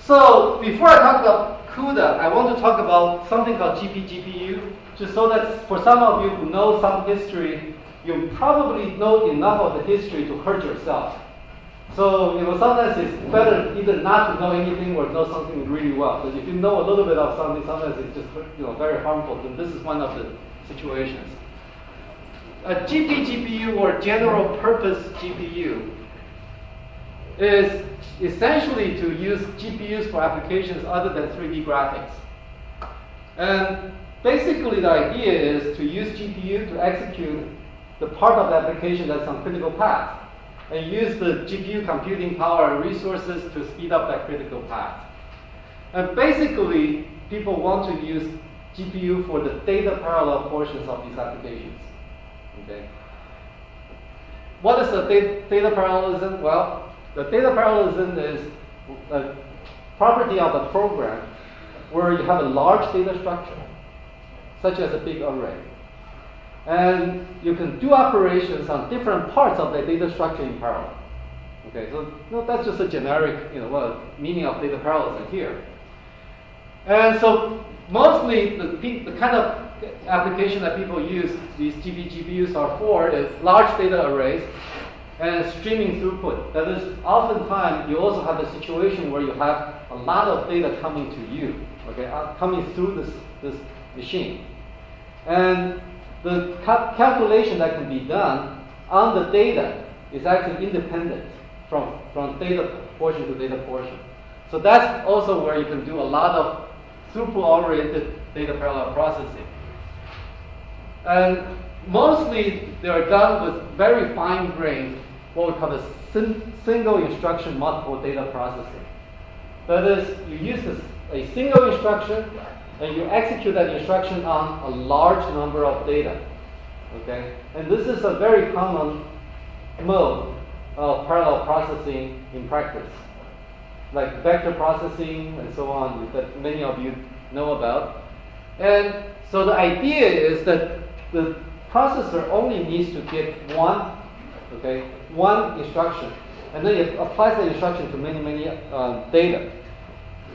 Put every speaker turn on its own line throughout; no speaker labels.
So before I talk about CUDA, I want to talk about something called GPGPU, just so that for some of you who know some history, you probably know enough of the history to hurt yourself. So, sometimes it's better either not to know anything or know something really well. Because if you know a little bit of something, sometimes it's just, very harmful. And this is one of the situations. A GPGPU, or general purpose GPU, is essentially to use GPUs for applications other than 3D graphics. And basically the idea is to use GPU to execute the part of the application that's on critical path, and use the GPU computing power and resources to speed up that critical path. And basically, people want to use GPU for the data parallel portions of these applications. Okay. What is the data parallelism? Well, the data parallelism is a property of a program where you have a large data structure, such as a big array. And you can do operations on different parts of the data structure in parallel. Okay, so that's just a generic, meaning of data parallelism here. And so mostly the kind of application that people use these GPGPUs are for is large data arrays and streaming throughput. That is, oftentimes you also have a situation where you have a lot of data coming to you, okay, coming through this machine. And the calculation that can be done on the data is actually independent from data portion to data portion. So that's also where you can do a lot of throughput-oriented data parallel processing. And mostly they are done with very fine-grained, what we call a single instruction multiple data processing. That is, you use a single instruction and you execute that instruction on a large number of data. Okay? And this is a very common mode of parallel processing in practice, like vector processing and so on, that many of you know about. And so the idea is that the processor only needs to get one instruction, and then it applies the instruction to many data.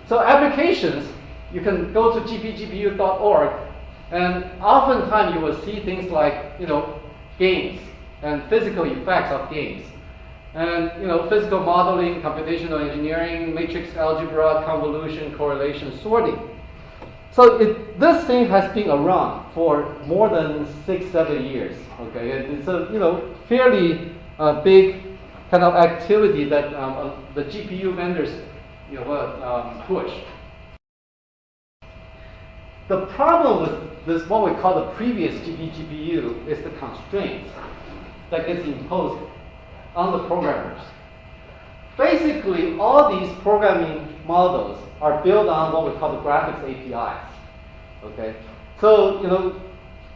So applications, you can go to gpgpu.org, and oftentimes you will see things like, games and physical effects of games, and physical modeling, computational engineering, matrix algebra, convolution, correlation, sorting. So this thing has been around for more than 6-7 years. Okay, it's a fairly big kind of activity that the GPU vendors push. The problem with this, what we call the previous GPGPU, is the constraints that gets imposed on the programmers. Basically, all these programming models are built on what we call the graphics APIs. Okay, so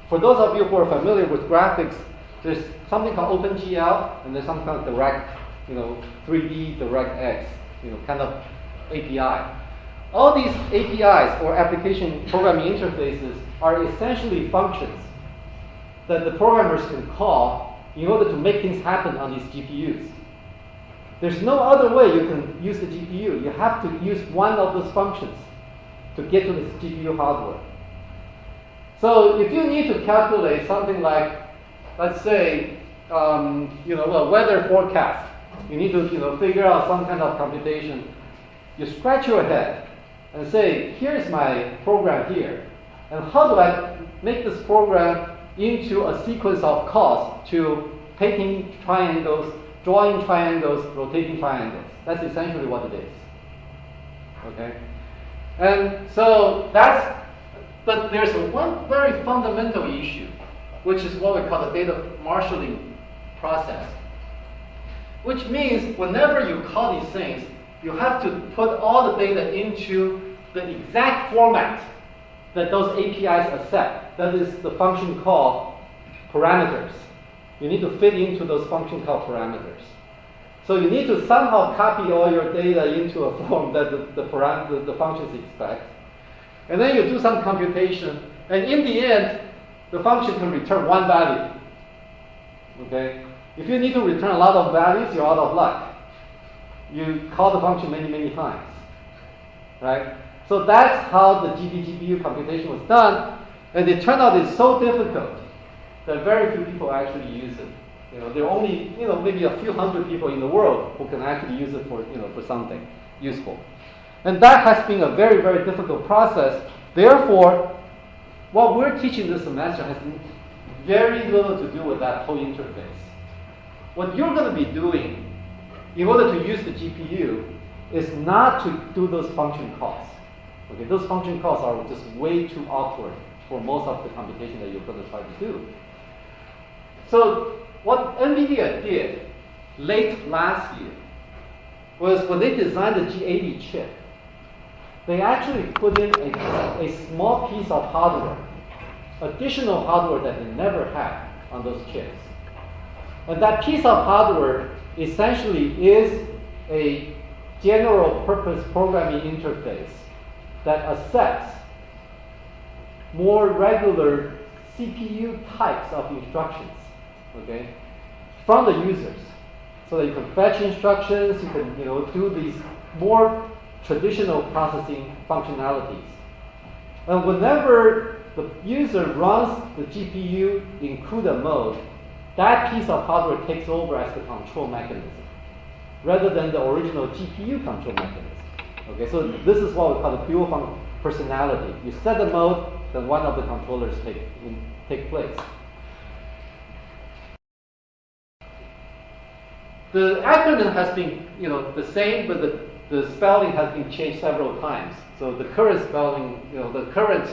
for those of you who are familiar with graphics, there's something called OpenGL, and there's something called Direct, 3D DirectX, kind of API. All these APIs, or application programming interfaces, are essentially functions that the programmers can call in order to make things happen on these GPUs. There's no other way you can use the GPU. You have to use one of those functions to get to this GPU hardware. So if you need to calculate something like, let's say, a weather forecast, you need to figure out some kind of computation. You scratch your head and say, here's my program here, and how do I make this program into a sequence of calls to taking triangles, drawing triangles, rotating triangles? That's essentially what it is. Okay? And so but there's one very fundamental issue, which is what we call the data marshalling process. Which means whenever you call these things, you have to put all the data into the exact format that those APIs accept. That is the function call parameters. You need to fit into those function call parameters. So you need to somehow copy all your data into a form that the functions expect. And then you do some computation, and in the end, the function can return one value. Okay? If you need to return a lot of values, you're out of luck. You call the function many times. right? So that's how the GPGPU computation was done, and it turned out it's so difficult that very few people actually use it. There are only maybe a few hundred people in the world who can actually use it for for something useful, and that has been a very, very difficult process. Therefore, what we're teaching this semester has very little to do with that whole interface. What you're going to be doing in order to use the GPU is not to do those function calls. Okay, those function calls are just way too awkward for most of the computation that you're going to try to do. So what NVIDIA did late last year was when they designed the G80 chip, they actually put in a small piece of hardware, additional hardware that they never had on those chips. And that piece of hardware essentially is a general purpose programming interface that accepts more regular CPU types of instructions, okay, from the users. So that you can fetch instructions, you can do these more traditional processing functionalities. And whenever the user runs the GPU in CUDA mode, that piece of hardware takes over as the control mechanism, rather than the original GPU control mechanism. Okay, so this is what we call the dual personality. You set the mode, then one of the controllers take place. The acronym has been the same, but the spelling has been changed several times. So the current spelling, the current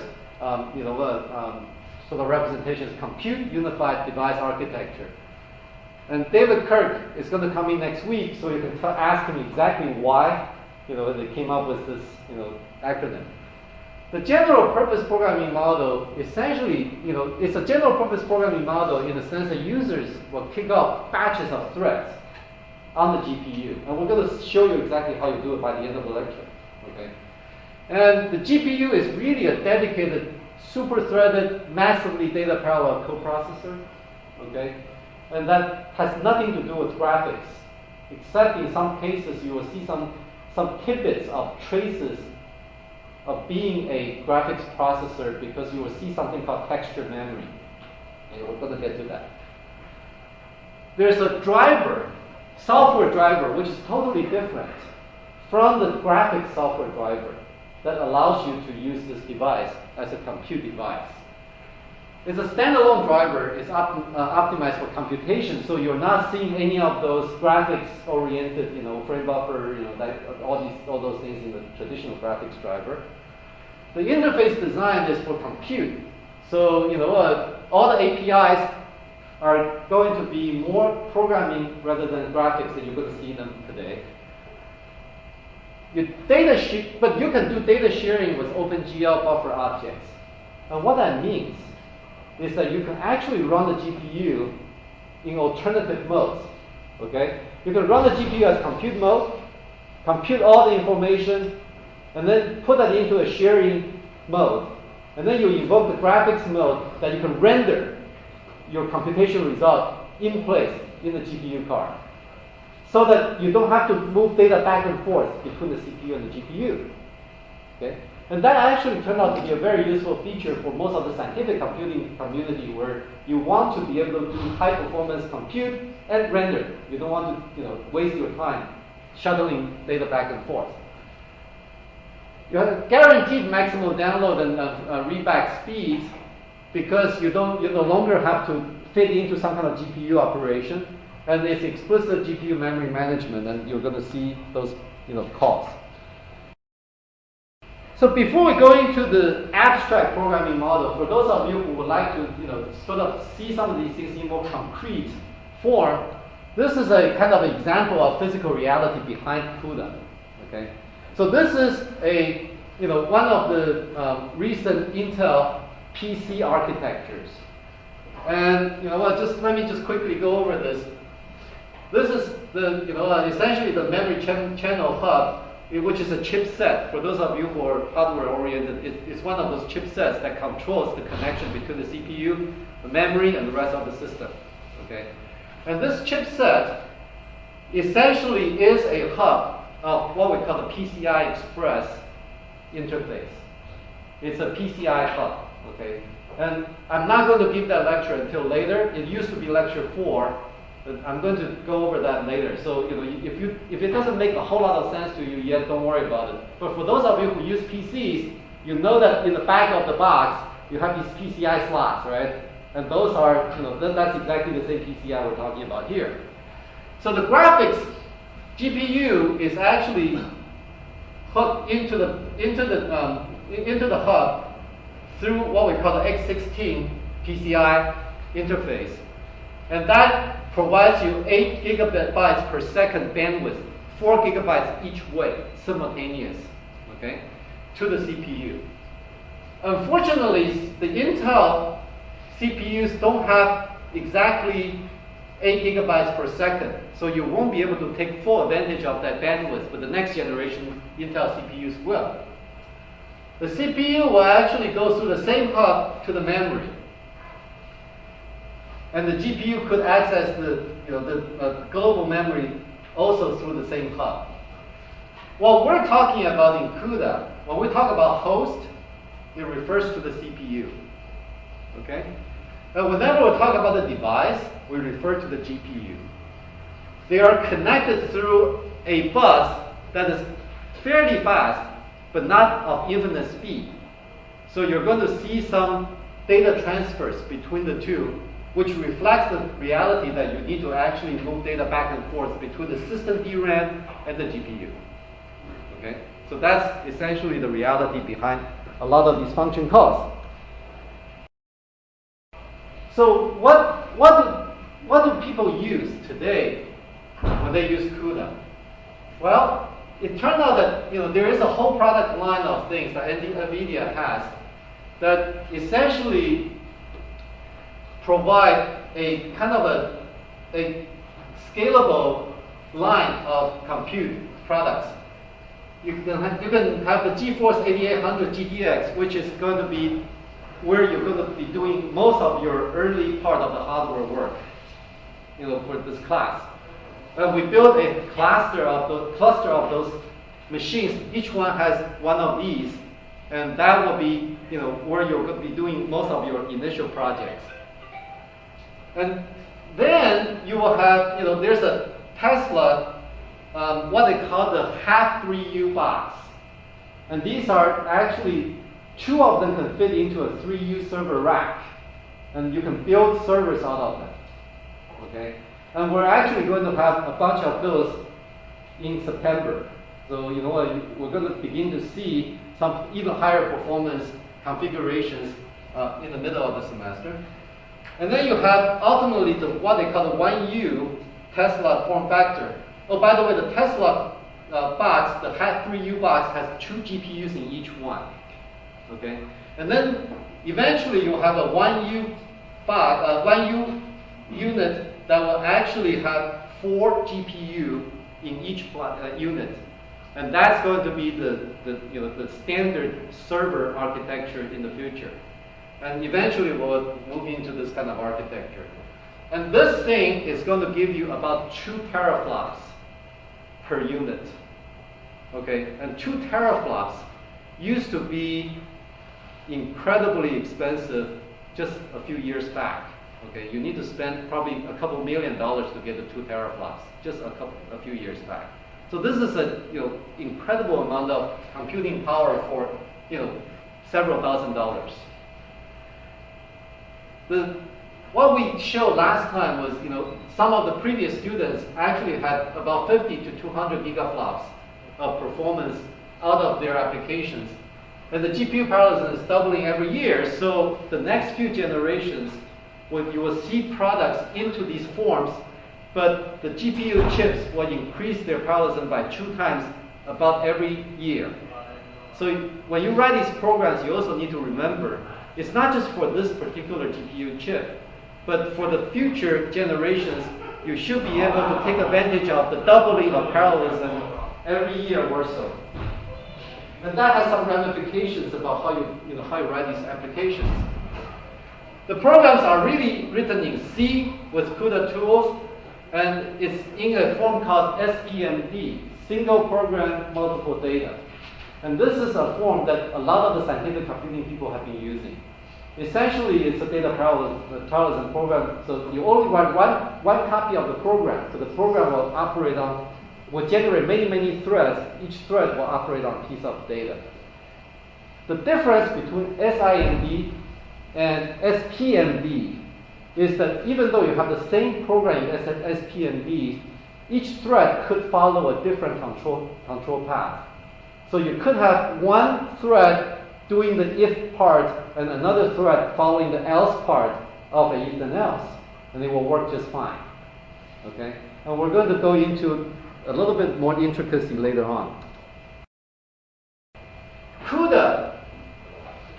sort of representation is Compute Unified Device Architecture. And David Kirk is going to come in next week, so you can ask him exactly why they came up with this acronym. The general purpose programming model essentially, it's a general purpose programming model in the sense that users will kick off batches of threads on the GPU. And we're going to show you exactly how you do it by the end of the lecture. Okay? And the GPU is really a dedicated, super-threaded, massively data parallel coprocessor. Okay? And that has nothing to do with graphics, except in some cases you will see some tidbits of traces of being a graphics processor, because you will see something called texture memory. And we're going to get to that. There's a driver, software driver, which is totally different from the graphics software driver that allows you to use this device as a compute device. It's a standalone driver. It's optimized for computation, so you're not seeing any of those graphics-oriented, frame buffer, all those things in the traditional graphics driver. The interface design is for compute, so all the APIs are going to be more programming rather than graphics that you're going to see them today. But you can do data sharing with OpenGL buffer objects, and what that means is that you can actually run the GPU in alternative modes. Okay? You can run the GPU as compute mode, compute all the information, and then put that into a sharing mode. And then you invoke the graphics mode that you can render your computation result in place in the GPU card, so that you don't have to move data back and forth between the CPU and the GPU. Okay? And that actually turned out to be a very useful feature for most of the scientific computing community, where you want to be able to do high performance compute and render. You don't want to waste your time shuttling data back and forth. You have guaranteed maximum download and read-back speeds, because you no longer have to fit into some kind of GPU operation, and it's explicit GPU memory management, and you're going to see those calls. So before we go into the abstract programming model, for those of you who would like to sort of see some of these things in more concrete form, this is a kind of example of physical reality behind CUDA. Okay, so this is one of the recent Intel PC architectures, and let me just quickly go over this. This is essentially the memory channel hub, which is a chipset. For those of you who are hardware oriented, it's one of those chipsets that controls the connection between the CPU, the memory, and the rest of the system. Okay, and this chipset essentially is a hub of what we call the PCI Express interface. It's a PCI hub, okay? And I'm not going to give that lecture until later. It used to be lecture 4, but I'm going to go over that later. So if it doesn't make a whole lot of sense to you yet, don't worry about it. But for those of you who use PCs, you know that in the back of the box, you have these PCI slots, right? And those are, that's exactly the same PCI we're talking about here. So the graphics GPU is actually hooked into the hub through what we call the X16 PCI interface. And that provides you 8 gigabytes per second bandwidth, 4 gigabytes each way, simultaneous, okay, to the CPU. Unfortunately, the Intel CPUs don't have exactly 8 gigabytes per second, so you won't be able to take full advantage of that bandwidth, but the next generation Intel CPUs will. The CPU will actually go through the same hub to the memory, and the GPU could access the global memory also through the same hub. What we're talking about in CUDA, when we talk about host, it refers to the CPU. Okay? And whenever we talk about the device, we refer to the GPU. They are connected through a bus that is fairly fast, but not of infinite speed. So you're going to see some data transfers between the two, which reflects the reality that you need to actually move data back and forth between the system DRAM and the GPU. Okay? So that's essentially the reality behind a lot of these function calls. So what do people use today when they use CUDA? Well, it turned out that there is a whole product line of things that NVIDIA has that essentially provide a kind of a scalable line of compute products. You can have the GeForce 8800 GTX, which is going to be where you're going to be doing most of your early part of the hardware work, for this class. And we built a cluster of those machines. Each one has one of these, and that will be, where you're going to be doing most of your initial projects. And then you will have, there's a Tesla, what they call the half 3U box. And these are actually, 2 of them can fit into a 3U server rack. And you can build servers out of them. Okay? And we're actually going to have a bunch of those in September. So we're going to begin to see some even higher performance configurations in the middle of the semester. And then you have ultimately what they call the 1U Tesla form factor. Oh, by the way, the Tesla box, the half 3U box, has 2 GPUs in each one. Okay, and then eventually you'll have a 1U box, 1U unit that will actually have 4 GPU in each unit, and that's going to be the standard server architecture in the future. And eventually we'll move into this kind of architecture. And this thing is going to give you about 2 teraflops per unit. Okay, and 2 teraflops used to be incredibly expensive just a few years back. Okay, you need to spend probably a couple $1 million to get the 2 teraflops just a few years back. So this is a incredible amount of computing power for several $1,000s. What we showed last time was some of the previous students actually had about 50 to 200 gigaflops of performance out of their applications. And the GPU parallelism is doubling every year, so the next few generations, you will see products into these forms, but the GPU chips will increase their parallelism by 2 times about every year. So when you write these programs, you also need to remember, it's not just for this particular GPU chip, but for the future generations, you should be able to take advantage of the doubling of parallelism every year or so. And that has some ramifications about how you write these applications. The programs are really written in C with CUDA tools, and it's in a form called SPMD, Single Program Multiple Data. And this is a form that a lot of the scientific computing people have been using. Essentially, it's a data parallelism program, so you only run one copy of the program, so the program will generate many threads. Each thread will operate on a piece of data. The difference between SIMD and SPMD is that even though you have the same program as SPMD, each thread could follow a different control path. So you could have one thread doing the if part and another thread following the else part of a if then else, and it will work just fine. Okay? And we're going to go into a little bit more intricacy later on. CUDA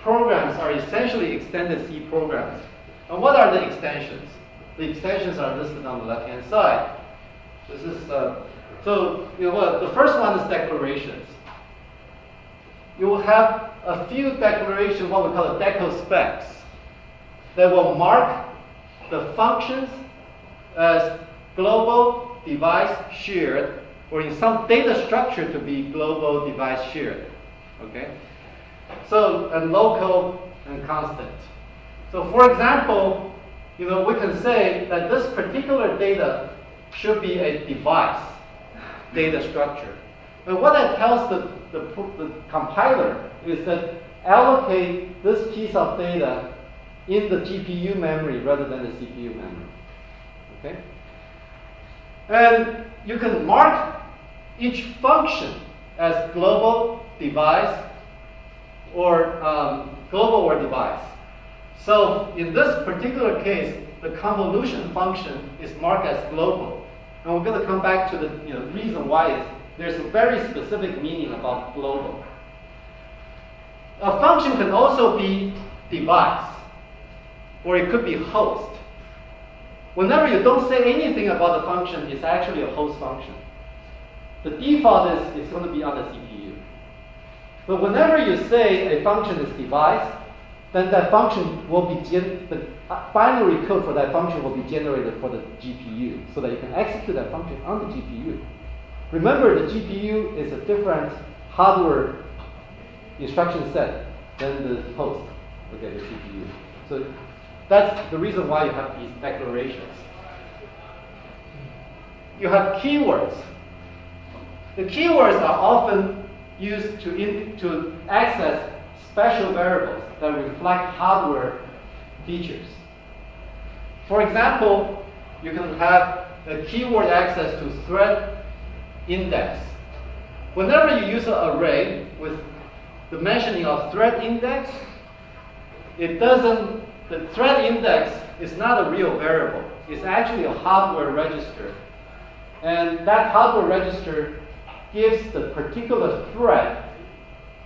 programs are essentially extended C programs. And what are the extensions? The extensions are listed on the left-hand side. This is the first one is declarations. You will have a few declarations, what we call deco specs, that will mark the functions as global device shared, or in some data structure to be global device shared. Okay? So, and local and constant. So, for example, we can say that this particular data should be a device data structure. And what that tells the compiler is that allocate this piece of data in the GPU memory rather than the CPU memory. Okay? And you can mark each function as global device or global or device. So in this particular case, the convolution function is marked as global. And we're going to come back to the reason why there's a very specific meaning about global. A function can also be device, or it could be host. Whenever you don't say anything about the function, it's actually a host function. The default is it's going to be on the CPU. But whenever you say a function is device, then that function will be the binary code for that function will be generated for the GPU, so that you can execute that function on the GPU. Remember, the GPU is a different hardware instruction set than the host, the CPU. So that's the reason why you have these declarations. You have keywords. The keywords are often used to access special variables that reflect hardware features. For example, you can have a keyword access to thread index. Whenever you use an array with the mentioning of thread index, the thread index is not a real variable. It's actually a hardware register. And that hardware register gives the particular thread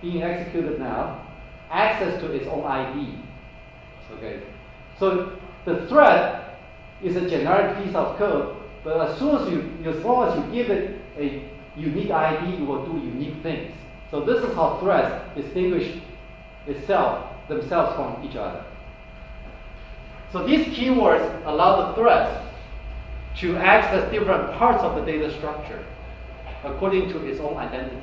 being executed now access to its own ID. Okay? So the thread is a generic piece of code, but as long as you give it a unique ID, it will do unique things. So this is how threads distinguish themselves from each other. So these keywords allow the threads to access different parts of the data structure according to its own identity.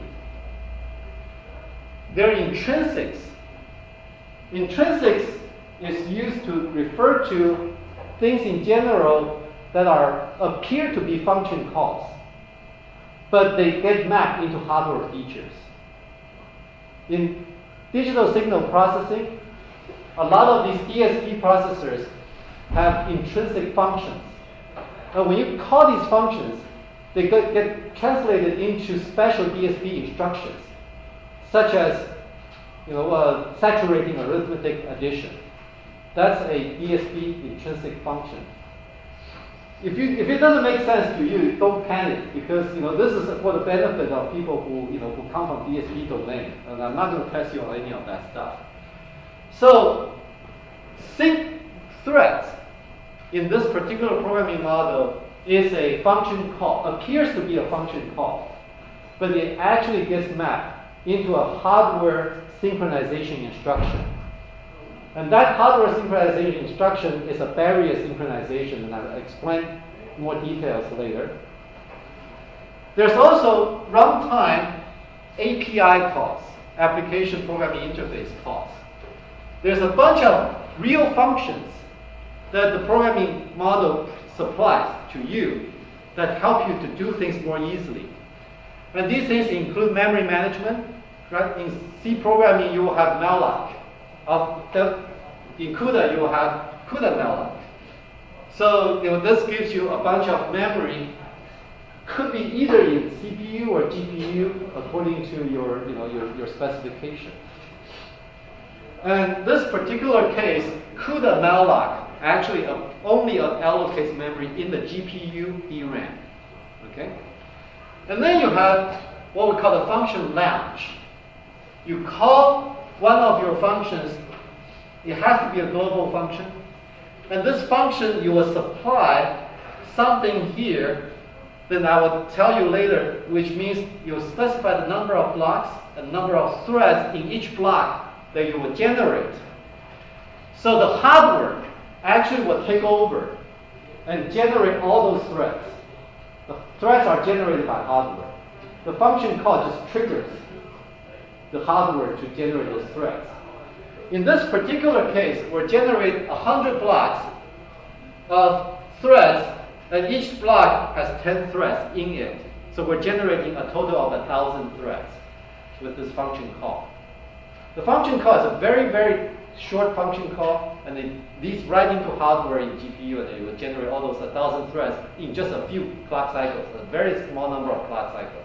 There are intrinsics. Intrinsics is used to refer to things in general that appear to be function calls, but they get mapped into hardware features. In digital signal processing, a lot of these DSP processors have intrinsic functions. And when you call these functions, they get translated into special DSP instructions, such as saturating arithmetic addition. That's a DSP intrinsic function. If it doesn't make sense to you, don't panic, because this is for the benefit of people who come from DSP domain, and I'm not going to press you on any of that stuff. So sync threads in this particular programming model is a function call, appears to be a function call, but it actually gets mapped into a hardware synchronization instruction. And that hardware synchronization instruction is a barrier synchronization, and I'll explain more details later. There's also runtime API calls. application programming interface calls. There's a bunch of real functions that the programming model supplies to you that help you to do things more easily. And these things include memory management. Right? In C programming, you will have malloc. In CUDA, you will have CUDA malloc. So this gives you a bunch of memory. Could be either in CPU or GPU according to your specification. And this particular case, CUDA malloc actually only allocates memory in the GPU DRAM. Okay? And then you have what we call the function launch. You call one of your functions, it has to be a global function. And this function, you will supply something here, then I will tell you later, which means you'll specify the number of blocks and number of threads in each block that you will generate. So the hardware actually will take over and generate all those threads. The threads are generated by hardware. The function call just triggers the hardware to generate those threads. In this particular case, we'll generate 100 blocks of threads, and each block has 10 threads in it. So we're generating a total of 1,000 threads with this function call. The function call is a very, very short function call, and these write into hardware in GPU, and it will generate all those 1,000 threads in just a few clock cycles, a very small number of clock cycles.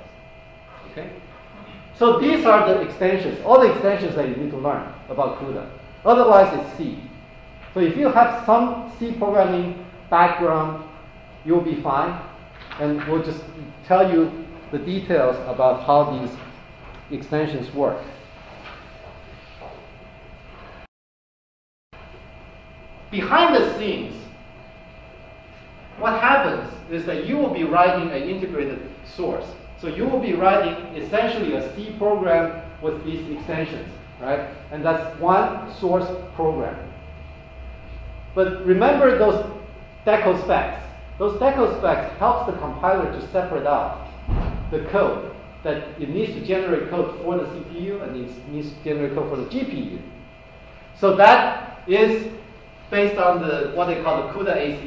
Okay? So these are the extensions, all the extensions that you need to learn about CUDA. Otherwise, it's C. So if you have some C programming background, you'll be fine. And we'll just tell you the details about how these extensions work. Behind the scenes, what happens is that you will be writing an integrated source. So you will be writing essentially a C program with these extensions, right? And that's one source program. But remember those deco specs. Those deco specs helps the compiler to separate out the code that it needs to generate code for the CPU and it needs to generate code for the GPU. So that is based on what they call the CUDA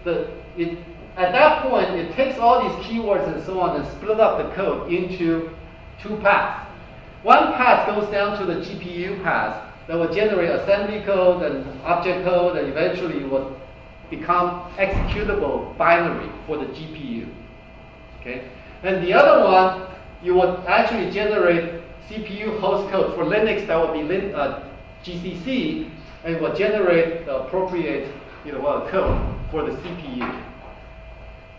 ACC. At that point, it takes all these keywords and so on and split up the code into two paths. One path goes down to the GPU path that will generate assembly code and object code, and eventually it will become executable binary for the GPU. Okay? And the other one, you will actually generate CPU host code for Linux that will be GCC, and it will generate the appropriate code for the CPU.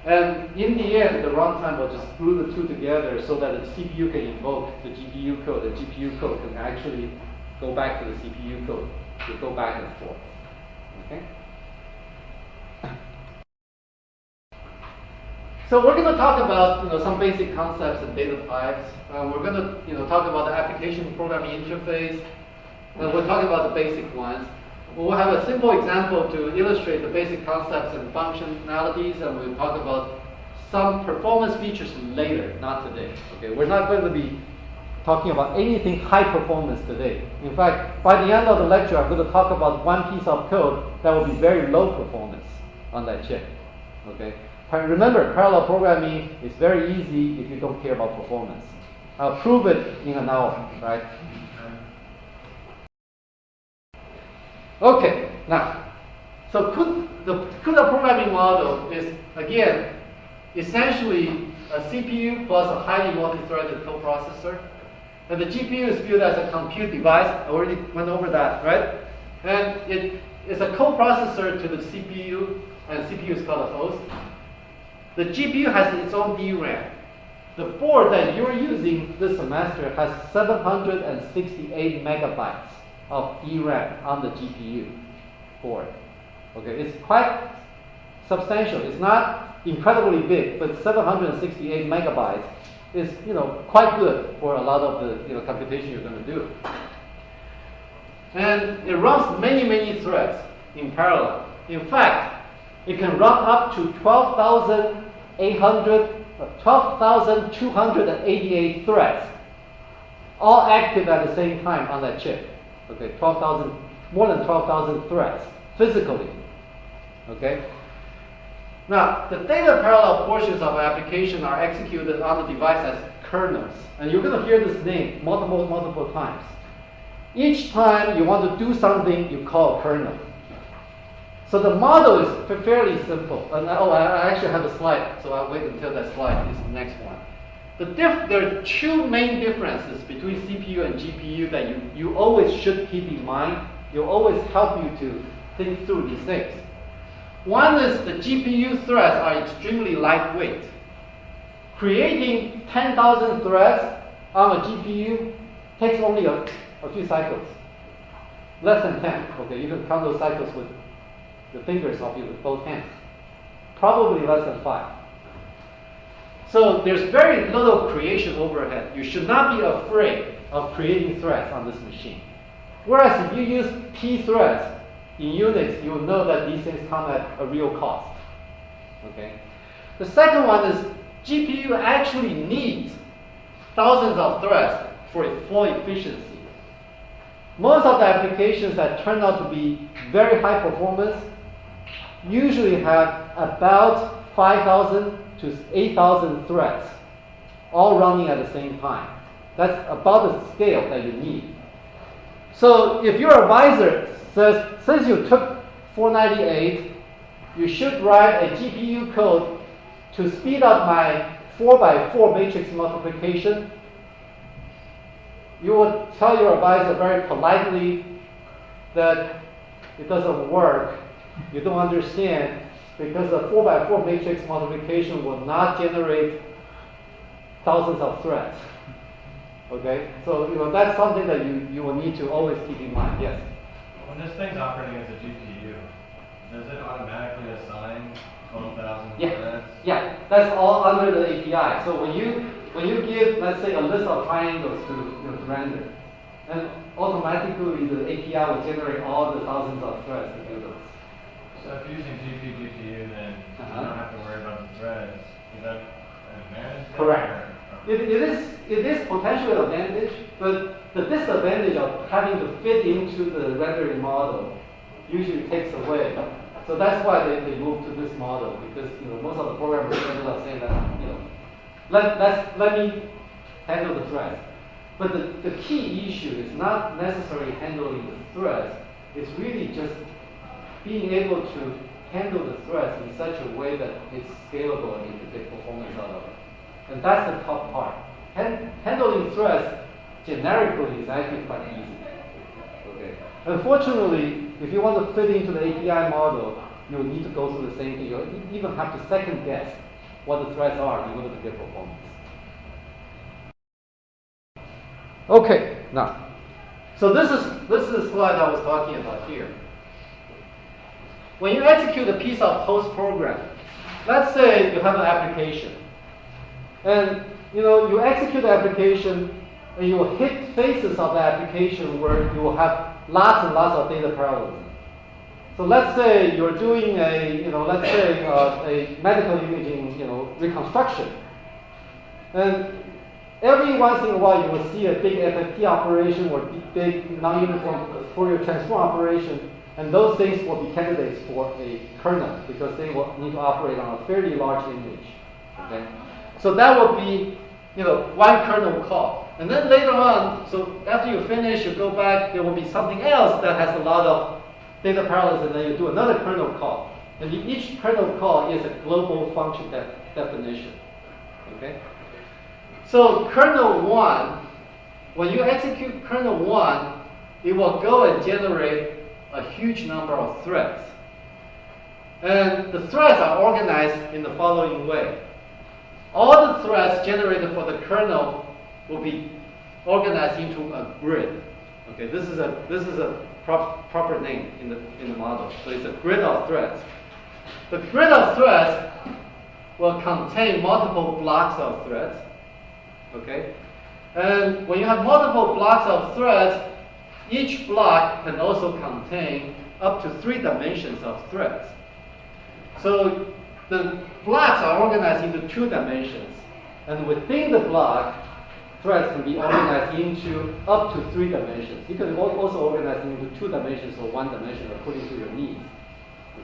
And in the end, the runtime will just glue the two together so that the CPU can invoke the GPU code. The GPU code can actually go back to the CPU code to go back and forth. Okay? So we're going to talk about some basic concepts and data types. We're going to talk about the application programming interface. And we'll talk about the basic ones. We'll have a simple example to illustrate the basic concepts and functionalities, and we'll talk about some performance features later, not today. Okay, we're not going to be talking about anything high performance today. In fact, by the end of the lecture, I'm going to talk about one piece of code that will be very low performance on that chip. Okay. Remember, parallel programming is very easy if you don't care about performance. I'll prove it in an hour, right? Okay, now, so the CUDA programming model is, again, essentially a CPU plus a highly multi-threaded coprocessor. And the GPU is viewed as a compute device. I already went over that, right? And it is a coprocessor to the CPU, and CPU is called a host. The GPU has its own DRAM. The board that you're using this semester has 768 megabytes of DRAM on the GPU board. Okay, it's quite substantial. It's not incredibly big, but 768 megabytes is quite good for a lot of the computation you're going to do. And it runs many threads in parallel. In fact, it can run up to 12,288 threads all active at the same time on that chip. Okay, 12,000, more than 12,000 threads physically. Okay. Now, the data parallel portions of an application are executed on the device as kernels, and you're going to hear this name multiple times. Each time you want to do something, you call a kernel. So the model is fairly simple. And I actually have a slide, so I'll wait until that slide is the next one. There are two main differences between CPU and GPU that you always should keep in mind. It'll always help you to think through these things. One is the GPU threads are extremely lightweight. Creating 10,000 threads on a GPU takes only a few cycles. Less than 10. Okay, you can count those cycles with the fingers of both hands. Probably less than 5. So there's very little creation overhead. You should not be afraid of creating threads on this machine. Whereas if you use P threads in Unix, you will know that these things come at a real cost. Okay. The second one is GPU actually needs thousands of threads for its full efficiency. Most of the applications that turn out to be very high performance usually have about 5,000 to 8,000 threads all running at the same time. That's about the scale that you need. So if your advisor says, since you took 498, you should write a GPU code to speed up my 4x4 matrix multiplication, you would tell your advisor very politely that it doesn't work. You don't understand, because a 4x4 matrix multiplication will not generate thousands of threads. Okay? So that's something that you will need to always keep in mind. Yes?
When this thing's operating as a GPU, does it automatically assign 12,000 threads?
Yeah, that's all under the API. So when you give, let's say, a list of triangles to render, then automatically the API will generate all the thousands of threads to do those.
So if you're using GPU, then you don't have to worry about the threads. Is that an advantage?
Correct. It is potentially an advantage, but the disadvantage of having to fit into the rendering model usually takes away. So that's why they moved to this model, because most of the programmers ended up saying that let me handle the threads. But the key issue is not necessarily handling the threads. It's really just being able to handle the threads in such a way that it's scalable and you can get performance out of it. And that's the tough part. Handling threads generically is actually quite easy. Okay. Unfortunately, if you want to fit into the API model, you'll need to go through the same thing. You'll even have to second guess what the threads are in order to get performance. Okay, now, so this is the slide I was talking about here. When you execute a piece of host program, let's say you have an application, and you execute the application, and you will hit phases of the application where you will have lots and lots of data parallelism. So let's say you're doing a medical imaging, reconstruction, and every once in a while you will see a big FFT operation or big non-uniform Fourier transform operation, and those things will be candidates for a kernel because they will need to operate on a fairly large image. Okay, so that will be one kernel call, and then later on, so after you finish, you go back, there will be something else that has a lot of data parallelism, and then you do another kernel call, and each kernel call is a global function definition. Okay. So kernel 1, when you execute kernel 1, it will go and generate a huge number of threads. And the threads are organized in the following way. All the threads generated for the kernel will be organized into a grid. Okay, this is a proper name in the model. So it's a grid of threads. The grid of threads will contain multiple blocks of threads. Okay, and when you have multiple blocks of threads, each block can also contain up to 3 dimensions of threads. So the blocks are organized into 2 dimensions, and within the block, threads can be organized into up to 3 dimensions. You can also organize them into 2 dimensions or 1 dimension according to your needs.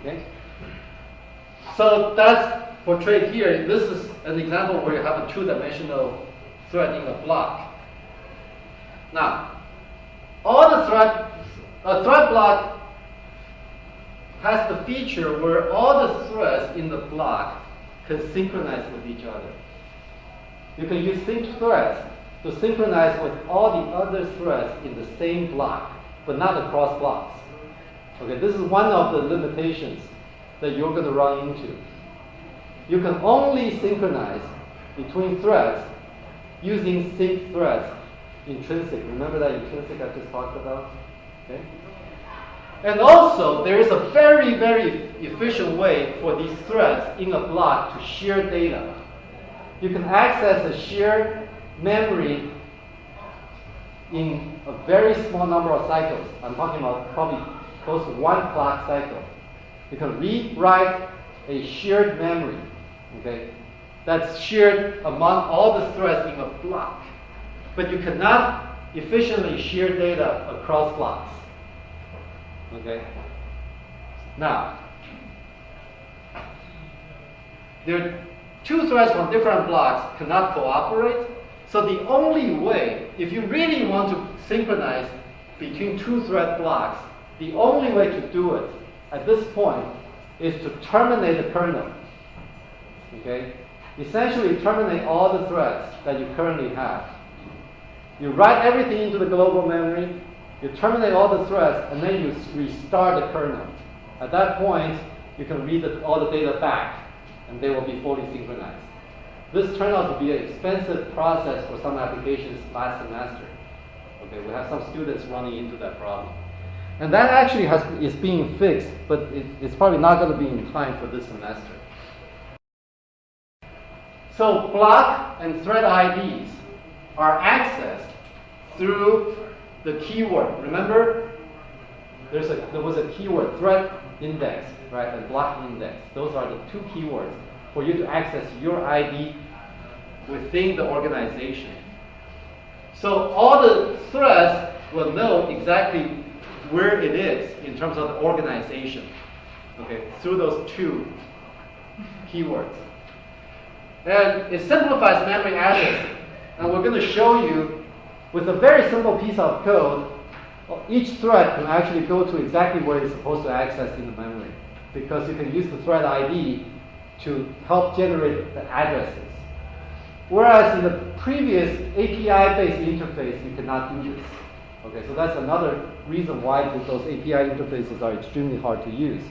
Okay? So that's portrayed here. This is an example where you have a 2-dimensional thread in a block. Now, a thread block has the feature where all the threads in the block can synchronize with each other. You can use sync threads to synchronize with all the other threads in the same block, but not across blocks. Okay, this is one of the limitations that you're going to run into. You can only synchronize between threads using sync threads intrinsic. Remember that intrinsic I just talked about? Okay? And also, there is a very, very efficient way for these threads in a block to share data. You can access a shared memory in a very small number of cycles. I'm talking about probably close to 1 clock cycle. You can read, write a shared memory, okay, that's shared among all the threads in a block. But you cannot efficiently share data across blocks. Okay? Now, there are 2 threads from different blocks cannot cooperate. So the only way, if you really want to synchronize between 2 thread blocks, the only way to do it at this point is to terminate the kernel. Okay? Essentially terminate all the threads that you currently have. You write everything into the global memory, you terminate all the threads, and then you restart the kernel. At that point, you can read all the data back, and they will be fully synchronized. This turned out to be an expensive process for some applications last semester. Okay, we have some students running into that problem. And that actually is being fixed, but it's probably not going to be in time for this semester. So block and thread IDs are accessed through the keyword. Remember, there was a keyword, thread index, right, and block index. Those are the 2 keywords for you to access your ID within the organization. So all the threads will know exactly where it is in terms of the organization, okay, through those 2 keywords. And it simplifies memory addressing. And we're going to show you with a very simple piece of code, each thread can actually go to exactly where it's supposed to access in the memory, because you can use the thread ID to help generate the addresses. Whereas in the previous API-based interface, you cannot do this. Okay, so that's another reason why those API interfaces are extremely hard to use.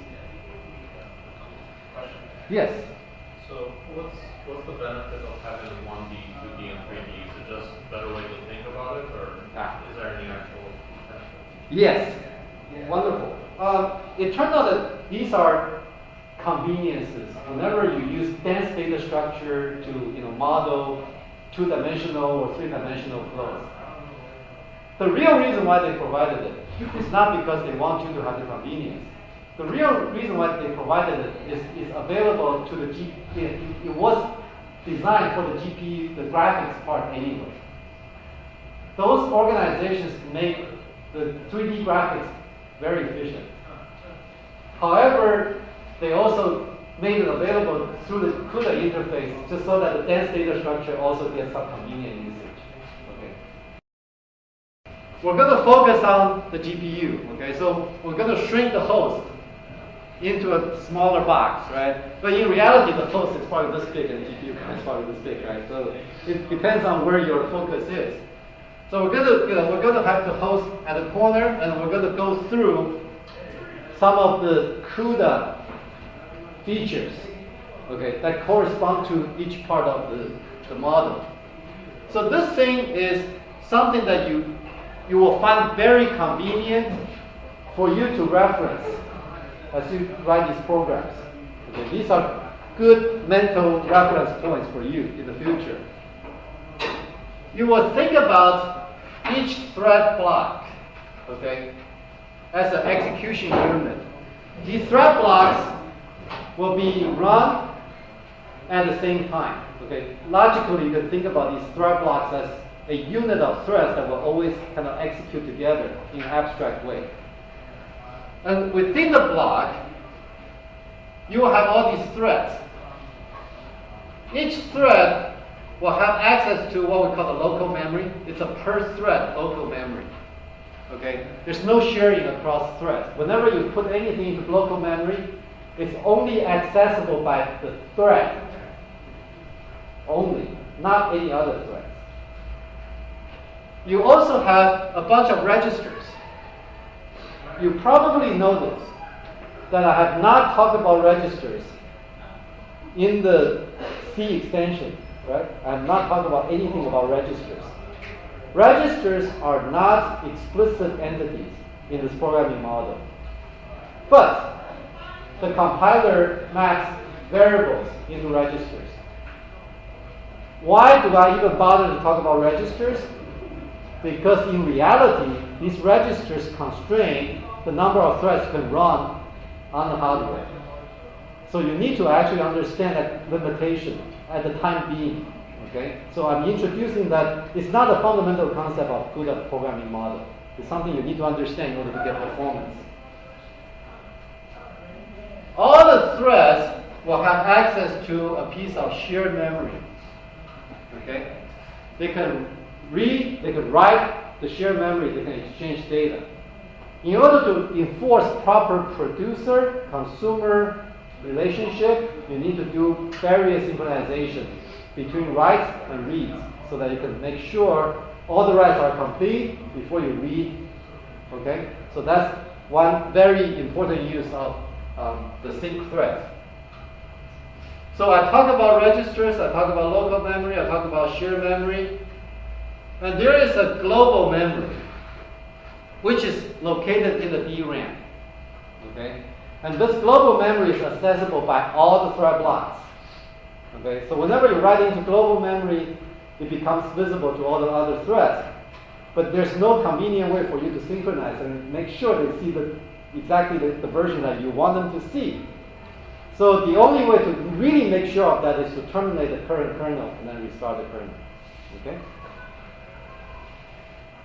Question.
Yes?
So what's the benefit of having 1D, 2D, and 3D? Is it just a better way to think about it, or is there any actual benefit?
Yes. Wonderful. It turned out that these are conveniences. Whenever you use dense data structure to model 2-dimensional or 3-dimensional flows. The real reason why they provided it is not because they want you to have the convenience. The real reason why they provided it is available to the GPU. It was designed for the GPU, the graphics part anyway. Those organizations make the 3D graphics very efficient. However, they also made it available through the CUDA interface just so that the dense data structure also gets some convenient usage. Okay. We're going to focus on the GPU. Okay, so we're going to shrink the host into a smaller box, right? But in reality, the host is probably this big and the GPU is probably this big, right? So it depends on where your focus is. So we're going to have the host at the corner, and we're going to go through some of the CUDA features, okay, that correspond to each part of the model. So this thing is something that you will find very convenient for you to reference as you write these programs. Okay, these are good mental reference points for you in the future. You will think about each thread block, okay, as an execution unit. These thread blocks will be run at the same time. Okay, logically, you can think about these thread blocks as a unit of threads that will always kind of execute together in an abstract way. And within the block, you will have all these threads. Each thread will have access to what we call the local memory. It's a per thread local memory. Okay? There's no sharing across threads. Whenever you put anything into local memory, it's only accessible by the thread. Only, not any other threads. You also have a bunch of registers. You probably noticed that I have not talked about registers in the C extension, right? I have not talked about anything about registers. Registers are not explicit entities in this programming model. But the compiler maps variables into registers. Why do I even bother to talk about registers? Because in reality, these registers constrain the number of threads you can run on the hardware. So you need to actually understand that limitation at the time being. Okay? So I'm introducing that it's not a fundamental concept of CUDA programming model. It's something you need to understand in order to get performance. All the threads will have access to a piece of shared memory. Okay? They can read, they can write the shared memory, they can exchange data. In order to enforce proper producer-consumer relationship, you need to do various synchronization between writes and reads so that you can make sure all the writes are complete before you read. Okay? So that's one very important use of the sync thread. So I talk about registers, I talk about local memory, I talk about shared memory. And there is a global memory, which is located in the DRAM. Okay? And this global memory is accessible by all the thread blocks. Okay? So whenever you write into global memory, it becomes visible to all the other threads. But there's no convenient way for you to synchronize and make sure they see exactly the version that you want them to see. So the only way to really make sure of that is to terminate the current kernel and then restart the kernel. Okay?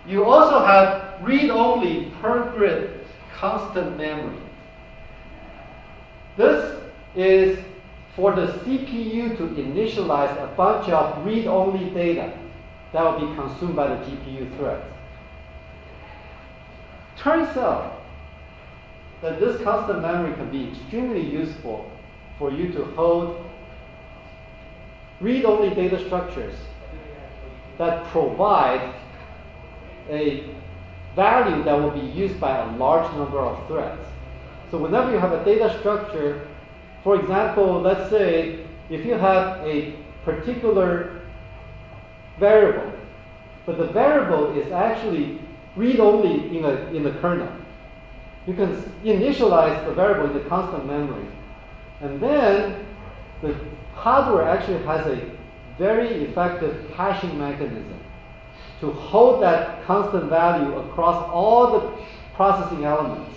You also have read-only per-grid constant memory. This is for the CPU to initialize a bunch of read-only data that will be consumed by the GPU threads. Turns out that this constant memory can be extremely useful for you to hold read-only data structures that provide a value that will be used by a large number of threads. So whenever you have a data structure, for example, let's say if you have a particular variable, but the variable is actually read-only in the kernel. You can initialize the variable in the constant memory. And then the hardware actually has a very effective caching mechanism to hold that constant value across all the processing elements.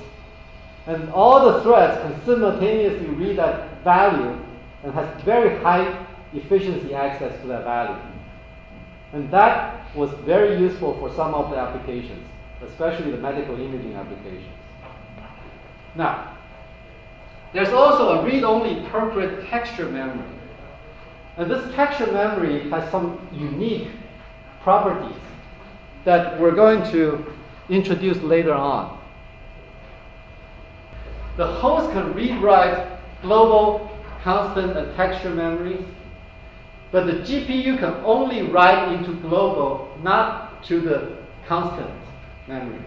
And all the threads can simultaneously read that value and has very high efficiency access to that value. And that was very useful for some of the applications, especially the medical imaging applications. Now, there's also a read-only per-grid texture memory. And this texture memory has some unique properties that we're going to introduce later on. The host can read-write global, constant, and texture memories, but the GPU can only write into global, not to the constant memory.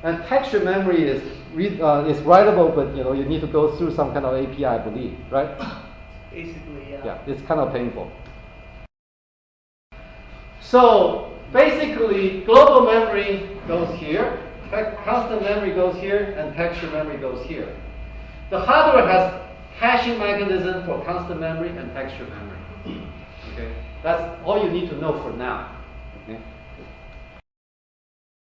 And texture memory is writable, but you need to go through some kind of API, I believe, right?
Basically, yeah.
Yeah, it's kind of painful. So basically, global memory goes here, constant memory goes here, and texture memory goes here. The hardware has hashing mechanism for constant memory and texture memory. Okay, that's all you need to know for now. Okay.